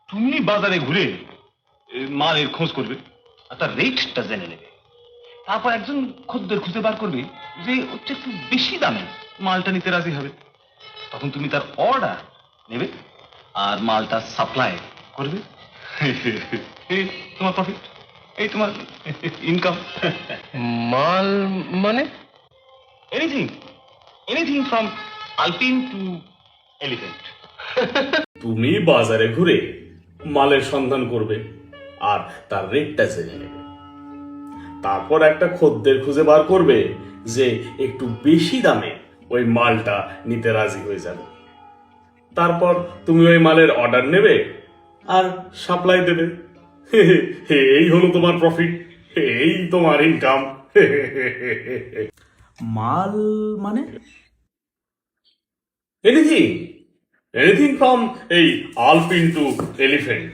তুমি বাজারে ঘুরে মালের খোঁজ করবে আর তার রেটটা জেনে নেবে। তারপর একজন খদ্দের খুঁজে বার করবে যে হচ্ছে একটু বেশি দামে মালটা নিতে রাজি হবে। তখন তুমি তার অর্ডার নেবে আর মালটা সাপ্লাই করবে। এই তোমার প্রফিট, এই তোমার ইনকাম। মাল মানে? এনিথিং, এনিথিং ফ্রম আলপিন টু এলিফ্যান্ট। তুমি বাজারে ঘুরে মালের সন্ধান করবে আর তার রেটটা জেনে নেবে। তারপর একটা খদ্দের খুঁজে বার করবে যে একটু বেশি দামে ওই মালটা নিতে রাজি হয়ে যাবে। তারপর তুমি ওই মালের অর্ডার নেবে আর সাপ্লাই দেবে। এই হলো তোমার প্রফিট, এই তোমার ইনকাম। মাল মানে এনিথিং, এনিথিং ফ্রম এই আলপিন টু এলিফ্যান্ট।